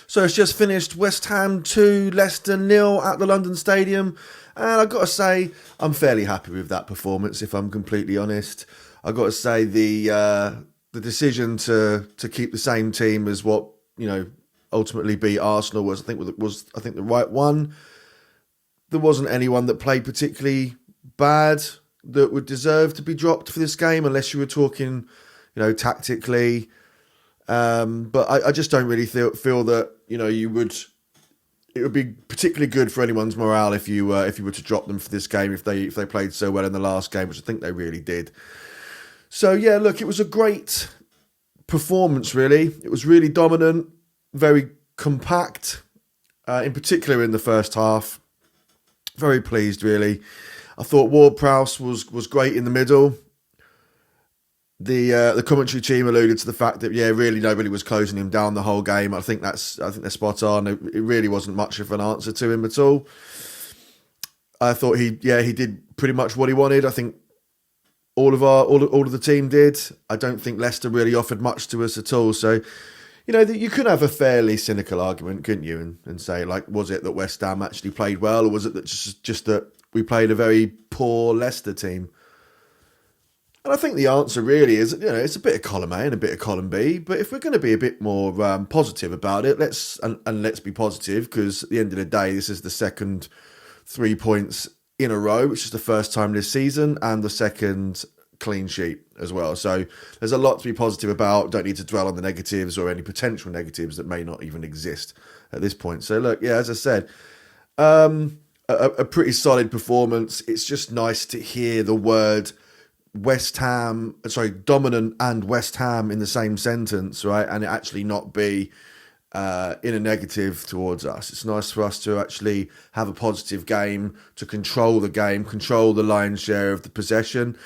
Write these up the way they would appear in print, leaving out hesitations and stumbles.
So it's just finished West Ham 2, Leicester 0 at the London Stadium. And I've got to say, I'm fairly happy with that performance, if I'm completely honest. I've got to say the decision to keep the same team as what, ultimately beat Arsenal was the right one. There wasn't anyone that played particularly bad that would deserve to be dropped for this game, unless you were talking, tactically. But I just don't really feel that it would be particularly good for anyone's morale if you were to drop them for this game if they played so well in the last game, which I think they really did. So yeah, look, it was a great performance. Really, it was really dominant, very compact, in particular in the first half. Very pleased, really. I thought Ward-Prowse was great in the middle. The commentary team alluded to the fact that really nobody was closing him down the whole game. I think they're spot on. It really wasn't much of an answer to him at all. I thought he did pretty much what he wanted. I think all of the team did. I don't think Leicester really offered much to us at all. So you could have a fairly cynical argument, couldn't you, and say, like, was it that West Ham actually played well, or was it that just that we played a very poor Leicester team? And I think the answer really is, it's a bit of column A and a bit of column B. But if we're going to be a bit more positive about it, let's be positive, because at the end of the day, this is the second 3 points in a row, which is the first time this season, and the second clean sheet as well. So there's a lot to be positive about. Don't need to dwell on the negatives or any potential negatives that may not even exist at this point. So look, as I said, a pretty solid performance. It's just nice to hear the word dominant and West Ham in the same sentence, right? And it actually not be in a negative towards us. It's nice for us to actually have a positive game, to control the game, control the lion's share of the possession,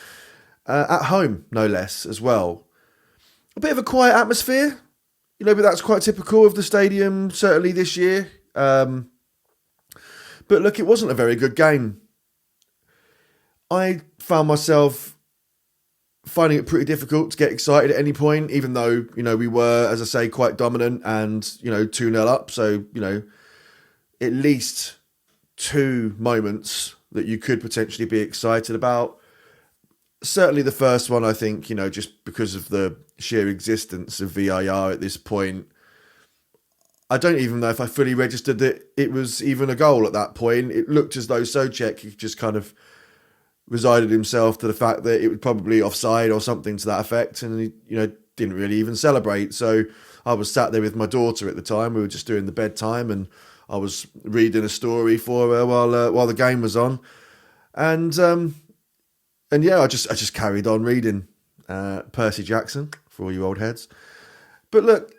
at home, no less, as well. A bit of a quiet atmosphere, but that's quite typical of the stadium, certainly this year. But look, it wasn't a very good game. I found myself finding it pretty difficult to get excited at any point, even though, we were, as I say, quite dominant and, 2-0 up. So, at least two moments that you could potentially be excited about. Certainly the first one, I think, just because of the sheer existence of VAR at this point, I don't even know if I fully registered that it was even a goal at that point. It looked as though Soucek just kind of resigned himself to the fact that it was probably offside or something to that effect, and he, didn't really even celebrate. So I was sat there with my daughter at the time. We were just doing the bedtime, and I was reading a story for her while the game was on, and I just carried on reading Percy Jackson for all you old heads. But look,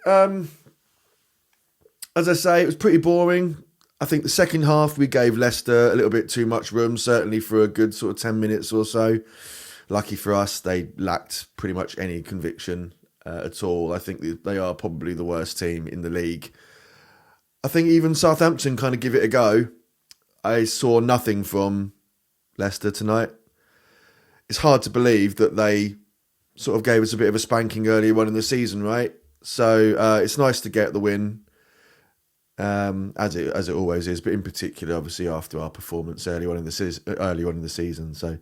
as I say, it was pretty boring. I think the second half we gave Leicester a little bit too much room, certainly for a good sort of 10 minutes or so. Lucky for us, they lacked pretty much any conviction at all. I think they are probably the worst team in the league. I think even Southampton kind of give it a go. I saw nothing from Leicester tonight. It's hard to believe that they sort of gave us a bit of a spanking earlier on in the season, right? So it's nice to get the win, as it always is, but in particular, obviously, after our performance early on in the season. So,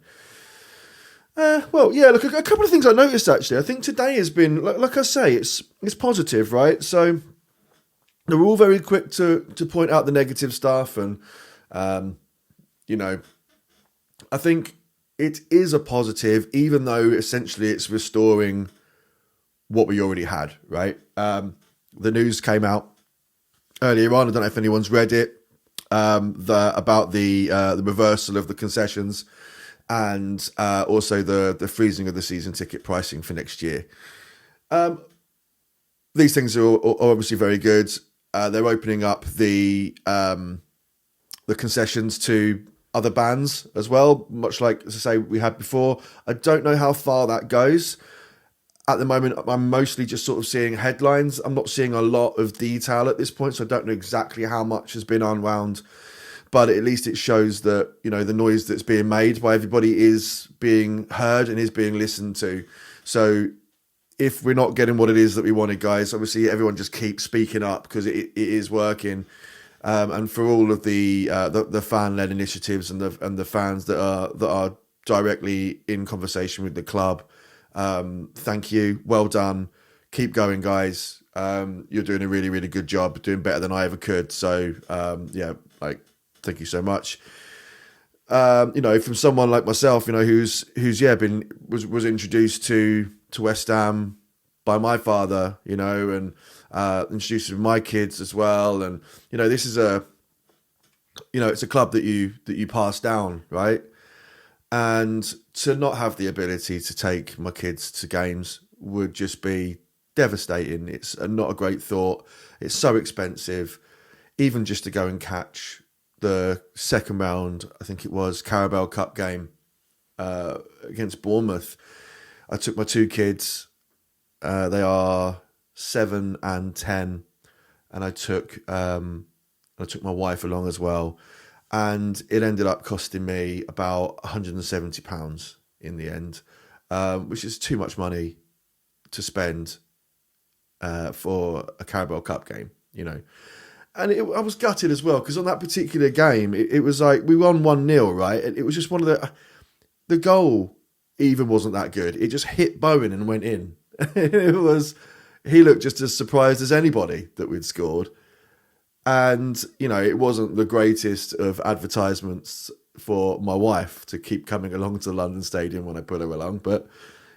look, a couple of things I noticed actually. I think today has been, like I say, it's positive, right? So they're all very quick to point out the negative stuff, and I think it is a positive, even though essentially it's restoring what we already had, right? The news came out earlier on. I don't know if anyone's read it, about the reversal of the concessions and also the freezing of the season ticket pricing for next year. These things are obviously very good. They're opening up the concessions to other bands as well, much like, as I say, we had before. I don't know how far that goes. At the moment, I'm mostly just sort of seeing headlines. I'm not seeing a lot of detail at this point, so I don't know exactly how much has been unwound. But at least it shows that, the noise that's being made by everybody is being heard and is being listened to. So if we're not getting what it is that we wanted, guys, obviously everyone just keeps speaking up because it is working. And for all of the fan-led initiatives and the fans that are directly in conversation with the club, thank you, well done, keep going, guys. You're doing a really, really good job, doing better than I ever could. So thank you so much. From someone like myself, who's was introduced to West Ham by my father, and introduced to my kids as well, and this is it's a club that you pass down, right? And to not have the ability to take my kids to games would just be devastating. It's not a great thought. It's so expensive, even just to go and catch the second round, I think it was, Carabao Cup game against Bournemouth. I took my two kids. They are 7 and 10, and I took my wife along as well, and it ended up costing me about £170 in the end, which is too much money to spend for a Carabao Cup game, And I was gutted as well, because on that particular game, it was like we won 1-0, right? It was just one of the goal even wasn't that good. It just hit Bowen and went in. He looked just as surprised as anybody that we'd scored. And, it wasn't the greatest of advertisements for my wife to keep coming along to the London Stadium when I put her along. But,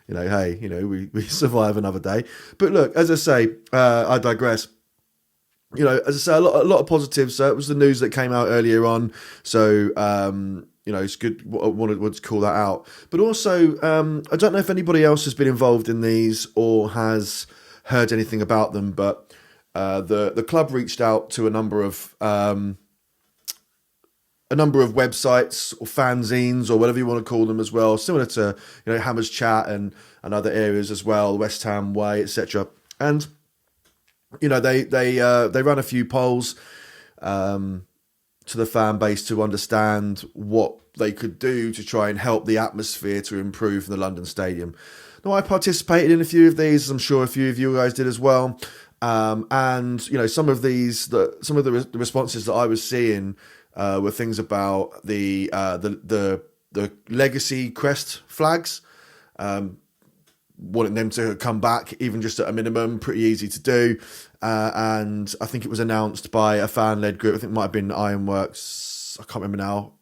hey, we survive another day. But look, as I say, I digress. As I say, a lot of positives. It was the news that came out earlier on. So, it's good. I wanted to call that out. But also, I don't know if anybody else has been involved in these or has heard anything about them, but the club reached out to a number of websites or fanzines or whatever you want to call them as well, similar to Hammers Chat and other areas as well, West Ham Way, etc. And they ran a few polls to the fan base to understand what they could do to try and help the atmosphere to improve in the London Stadium. Now, I participated in a few of these, as I'm sure a few of you guys did as well. And some of the responses that I was seeing were things about the legacy crest flags, wanting them to come back, even just at a minimum, pretty easy to do. And I think it was announced by a fan-led group. I think it might have been Ironworks. I can't remember now.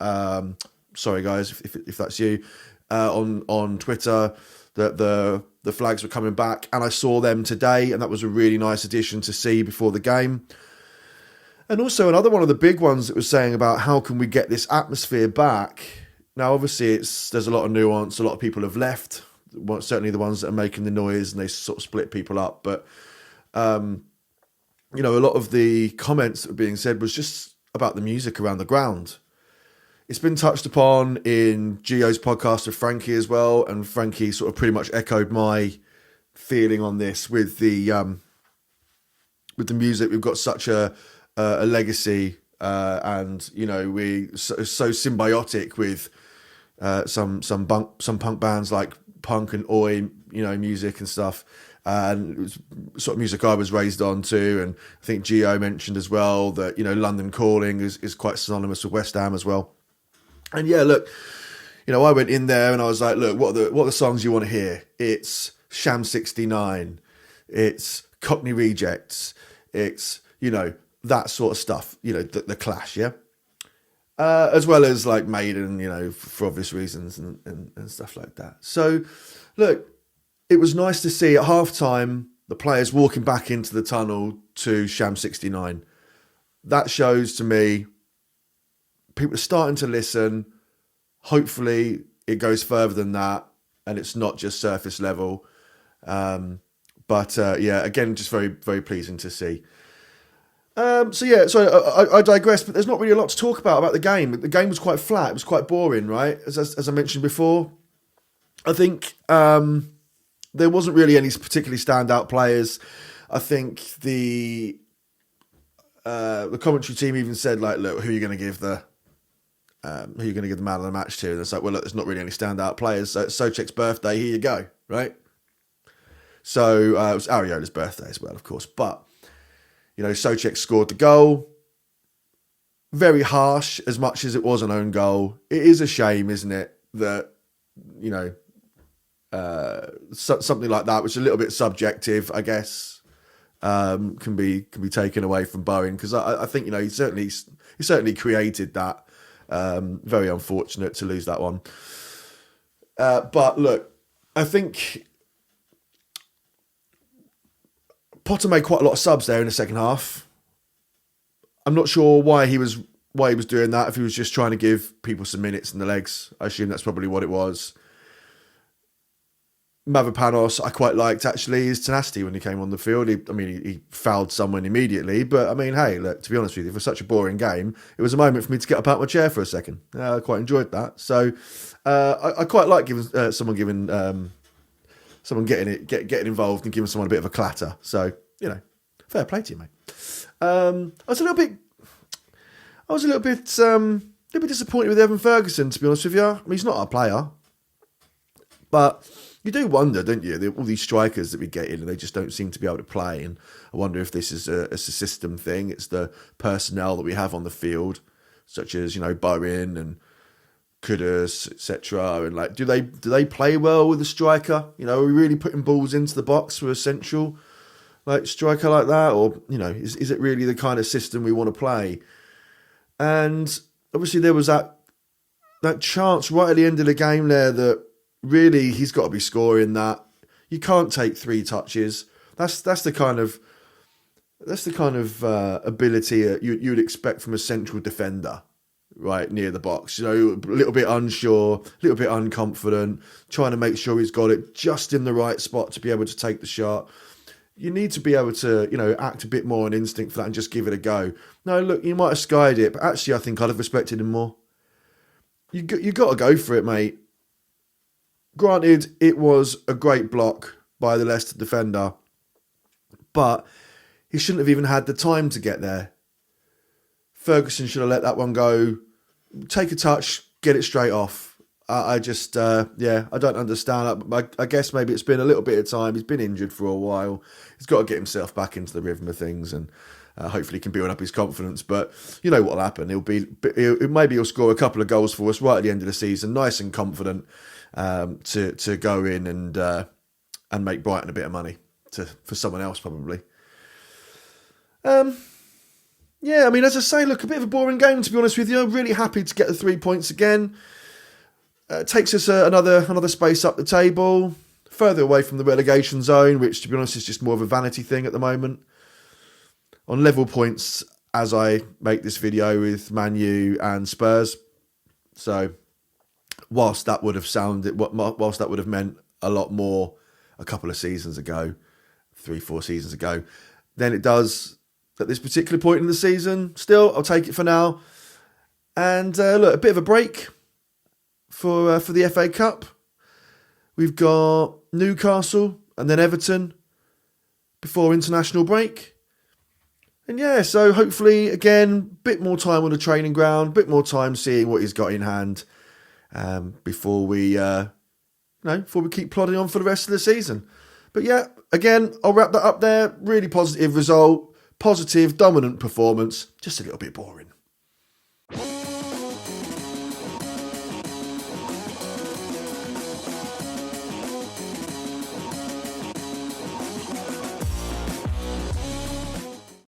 Sorry, guys, if that's you. On Twitter, that the flags were coming back, and I saw them today, and that was a really nice addition to see before the game. And also another one of the big ones that was saying about how can we get this atmosphere back. Now, obviously, there's a lot of nuance. A lot of people have left. Certainly the ones that are making the noise, and they sort of split people up. But a lot of the comments that were being said was just about the music around the ground. It's been touched upon in Gio's podcast with Frankie as well, and Frankie sort of pretty much echoed my feeling on this with the music. We've got such a legacy, and we so symbiotic with some punk bands like Punk and Oi, music and stuff. And it was sort of music I was raised on too. And I think Gio mentioned as well that London Calling is quite synonymous with West Ham as well. And yeah, look, I went in there and I was like, look, what are the songs you want to hear? It's Sham 69, it's Cockney Rejects, it's that sort of stuff, the Clash, yeah, as well as like Maiden, for obvious reasons and stuff like that. So look, it was nice to see at halftime the players walking back into the tunnel to Sham 69. That shows to me people are starting to listen. Hopefully it goes further than that and it's not just surface level. But again, just very, very pleasing to see. I digress, but there's not really a lot to talk about the game. The game was quite flat. It was quite boring, right? As I mentioned before, I think there wasn't really any particularly standout players. I think the commentary team even said, like, look, who are you going to give the man of the match to? And it's like, well, look, there's not really any standout players. So it's Soucek's birthday. Here you go, right? So it was Ariola's birthday as well, of course. But, Soucek scored the goal. Very harsh, as much as it was an own goal. It is a shame, isn't it, that, something like that, which is a little bit subjective, I guess, can be taken away from Bowen, because I think he certainly created that. Very unfortunate to lose that one. But look, I think Potter made quite a lot of subs there in the second half. I'm not sure why he was doing that. If he was just trying to give people some minutes in the legs, I assume that's probably what it was. Mavropanos, I quite liked actually his tenacity when he came on the field. He fouled someone immediately, but hey, look, to be honest with you, for such a boring game, it was a moment for me to get up out of my chair for a second. I quite enjoyed that. So I quite like someone getting involved and giving someone a bit of a clatter. So fair play to you, mate. I was a little bit disappointed with Evan Ferguson, to be honest with you. He's not our player, but you do wonder, don't you? All these strikers that we get in, and they just don't seem to be able to play. And I wonder if this is a system thing. It's the personnel that we have on the field, such as Bowen and Kudus, etc. And do they play well with a striker? Are we really putting balls into the box for a central striker like that, or is it really the kind of system we want to play? And obviously there was that chance right at the end of the game there that really he's got to be scoring that. You can't take 3 touches. That's the kind of ability you would expect from a central defender, right near the box. A little bit unsure, a little bit unconfident, trying to make sure he's got it just in the right spot to be able to take the shot. You need to be able to, act a bit more on instinct for that and just give it a go. No, look, you might have skied it, but actually I think I'd have respected him more. You got to go for it, mate. Granted, it was a great block by the Leicester defender, but he shouldn't have even had the time to get there. Ferguson should have let that one go, take a touch, get it straight off. I don't understand that. I guess maybe it's been a little bit of time. He's been injured for a while. He's got to get himself back into the rhythm of things, and hopefully he can build up his confidence. But you know what'll happen? Maybe he'll score a couple of goals for us right at the end of the season, nice and confident, to go in and make Brighton a bit of money for someone else probably. As I say, look, a bit of a boring game, to be honest with you. I'm really happy to get the 3 points again. Takes us another space up the table, further away from the relegation zone, which, to be honest, is just more of a vanity thing at the moment. On level points, as I make this video with Man U and Spurs. So, whilst that would have meant a lot more a couple of seasons ago, 3-4 seasons ago, than it does at this particular point in the season. Still, I'll take it for now. And look, a bit of a break for the FA Cup. We've got Newcastle and then Everton before international break. And so hopefully, again, a bit more time on the training ground, a bit more time seeing what he's got in hand before we keep plodding on for the rest of the season. But again, I'll wrap that up there. Really positive result, positive, dominant performance, just a little bit boring.